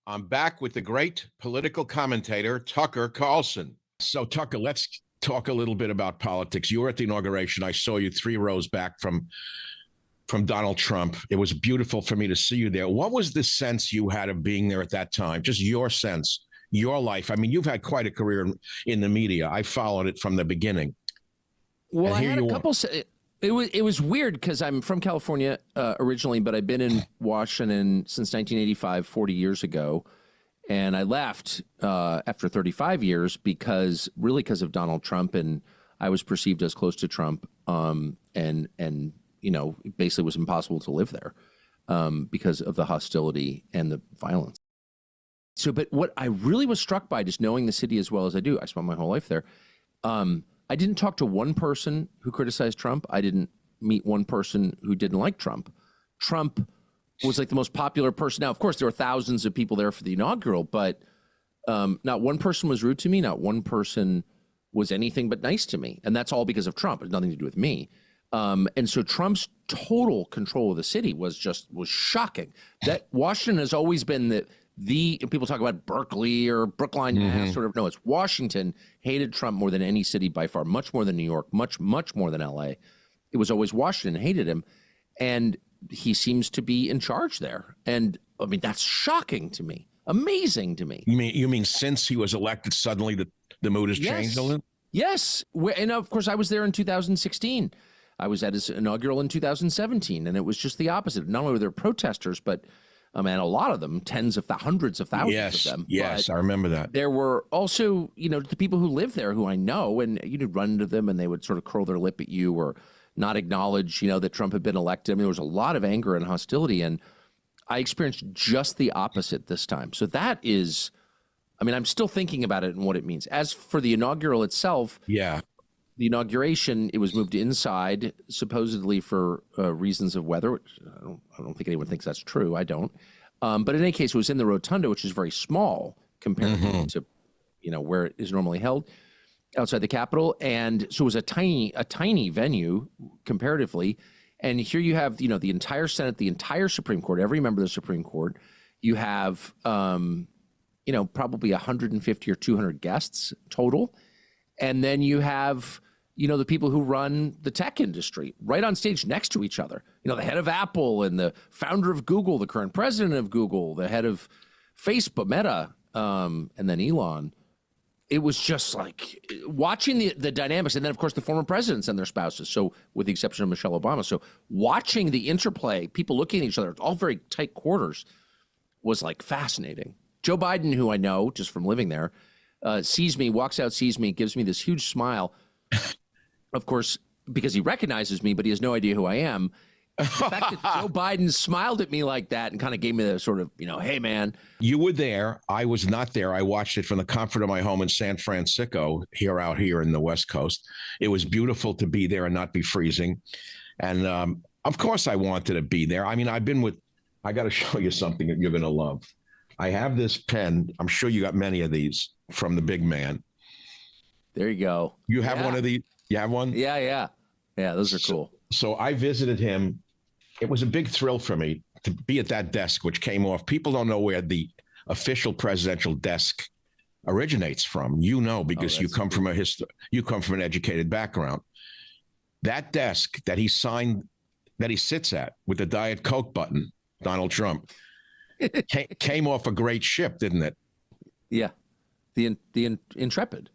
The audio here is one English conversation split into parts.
I'm back with the great political commentator, Tucker Carlson. So, Tucker, let's talk a little bit about politics. You were at the inauguration. I saw you 3 rows back from Donald Trump. It was beautiful for me to see you there. What was the sense you had of being there at that time? Just your sense, your life. I mean, you've had quite a career in the media. I followed it from the beginning. Well, I had a couple. It was weird because I'm from California originally, but I've been in Washington since 1985, 40 years ago. And I left after 35 years because of Donald Trump, and I was perceived as close to Trump, and you know, it basically was impossible to live there because of the hostility and the violence. So, but what I really was struck by, just knowing the city as well as I do, I spent my whole life there. I didn't talk to one person who criticized Trump. I didn't meet one person who didn't like Trump. Trump was like the most popular person. Now, of course, there were thousands of people there for the inaugural, but not one person was rude to me. Not one person was anything but nice to me. And that's all because of Trump. It had nothing to do with me. And so Trump's total control of the city was shocking. That Washington has always been people talk about Berkeley or Brookline, Mass, sort of. No, it's Washington hated Trump more than any city by far, much more than New York, much more than LA. It was always Washington hated him. And he seems to be in charge there. And I mean, that's shocking to me, amazing to me. You mean since he was elected, suddenly the mood has changed a little? Yes. And of course, I was there in 2016. I was at his inaugural in 2017, and it was just the opposite. Not only were there protesters, but and a lot of them, hundreds of thousands of them. Yes, I remember that. There were also, the people who live there who I know, and you'd run into them and they would sort of curl their lip at you or not acknowledge, that Trump had been elected. I mean, there was a lot of anger and hostility, and I experienced just the opposite this time. So that is, I'm still thinking about it and what it means. As for the inaugural itself, the inauguration, it was moved inside, supposedly for reasons of weather, which I don't think anyone thinks that's true. I don't. But in any case, it was in the rotunda, which is very small compared to, where it is normally held outside the Capitol. And so it was a tiny venue comparatively. And here you have, the entire Senate, the entire Supreme Court, every member of the Supreme Court. You have, probably 150 or 200 guests total. And then you have, the people who run the tech industry right on stage next to each other. The head of Apple and the founder of Google, the current president of Google, the head of Facebook, Meta, and then Elon. It was just like watching the dynamics. And then, of course, the former presidents and their spouses. So with the exception of Michelle Obama. So watching the interplay, people looking at each other, all very tight quarters, was like fascinating. Joe Biden, who I know just from living there, sees me, walks out, sees me, gives me this huge smile. Of course, because he recognizes me, but he has no idea who I am. The fact that Joe Biden smiled at me like that and kind of gave me the sort of, hey, man. You were there. I was not there. I watched it from the comfort of my home in San Francisco, out here in the West Coast. It was beautiful to be there and not be freezing. And of course, I wanted to be there. I got to show you something that you're going to love. I have this pen. I'm sure you got many of these from the big man. There you go. You have one of these? You have one? Yeah, those are cool. So I visited him. It was a big thrill for me to be at that desk, which came off. People don't know where the official presidential desk originates from. Because you come from an educated background. That desk that he sits at with the Diet Coke button, Donald Trump, came off a great ship, didn't it? Yeah, the Intrepid.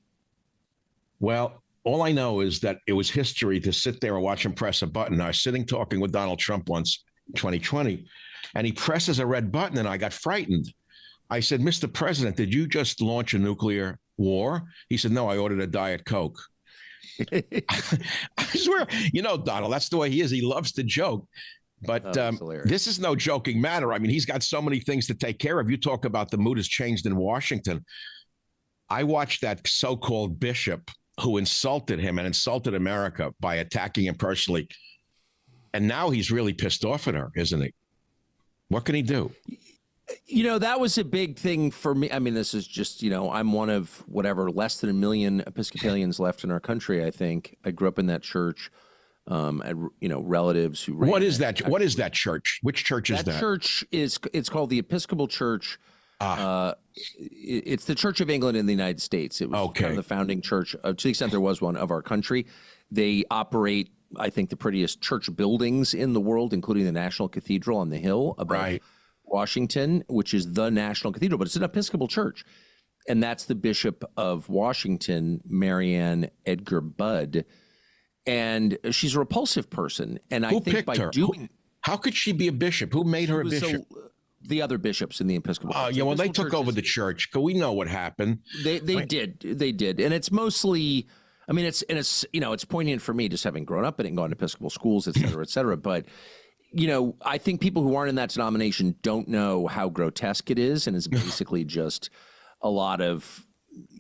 Well, all I know is that it was history to sit there and watch him press a button. I was sitting talking with Donald Trump once in 2020, and he presses a red button, and I got frightened. I said, Mr. President, did you just launch a nuclear war? He said, no, I ordered a Diet Coke. I swear, Donald, that's the way he is. He loves to joke. But this is no joking matter. He's got so many things to take care of. You talk about the mood has changed in Washington. I watched that so-called bishop who insulted him and insulted America by attacking him personally. And now he's really pissed off at her, isn't he? What can he do? That was a big thing for me. This is just, I'm one of less than 1 million Episcopalians left in our country, I think. I grew up in that church. Relatives who. What is that? What is that church? Which church is that? That church it's called the Episcopal Church It's the Church of England in the United States. It was kind of the founding church, to the extent there was one, of our country. They operate, I think, the prettiest church buildings in the world, including the National Cathedral on the hill above Washington, which is the National Cathedral, but it's an Episcopal church. And that's the Bishop of Washington, Marianne Edgar Budd. And she's a repulsive person. And I think by doing... How could she be a bishop? Who made her a bishop? The other bispops in the Episcopal church. Yeah, well, they took over the church. We know what happened. They did. And it's mostly... I mean, it's poignant for me just having grown up in it and gone to Episcopal schools, et cetera, et cetera. But, I think people who aren't in that denomination don't know how grotesque it is. And it's basically just a lot of,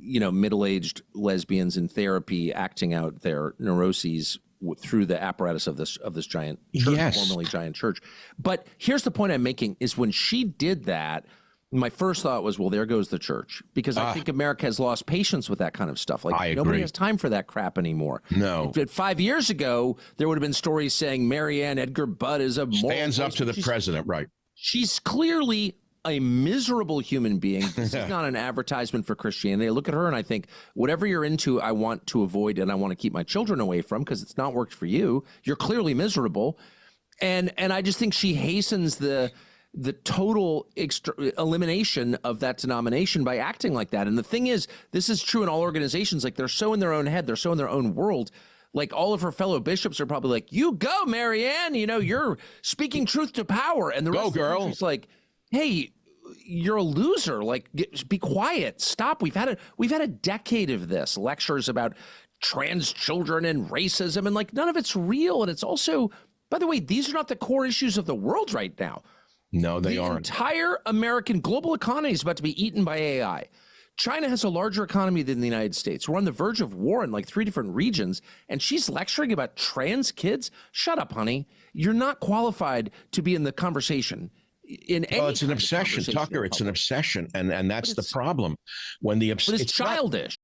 middle-aged lesbians in therapy acting out their neuroses through the apparatus of this giant church, formerly giant church. But here's the point I'm making is when she did that, my first thought was, well, there goes the church, because I think America has lost patience with that kind of stuff. Like nobody has time for that crap anymore. No. 5 years ago, there would have been stories saying Marianne Edgar Budd is a stands up to the president, right? She's clearly a miserable human being. This is not an advertisement for Christianity. I look at her and I think, whatever you're into, I want to avoid and I want to keep my children away from because it's not worked for you. You're clearly miserable. And I just think she hastens the total elimination of that denomination by acting like that. And the thing is, this is true in all organizations. Like, they're so in their own head. They're so in their own world. Like, all of her fellow bishops are probably like, you go, Marianne, you're speaking truth to power. And the rest of the country's like, hey, you're a loser. Like, be quiet. Stop. We've had a decade of this, lectures about trans children and racism, and like, none of it's real. And it's also, by the way, these are not the core issues of the world right now. No, they aren't. The entire American global economy is about to be eaten by AI. China has a larger economy than the United States. We're on the verge of war in like 3 different regions, and she's lecturing about trans kids? Shut up, honey. You're not qualified to be in the conversation. Well, it's an obsession, Tucker. It's an obsession, and that's the problem. When but it's childish.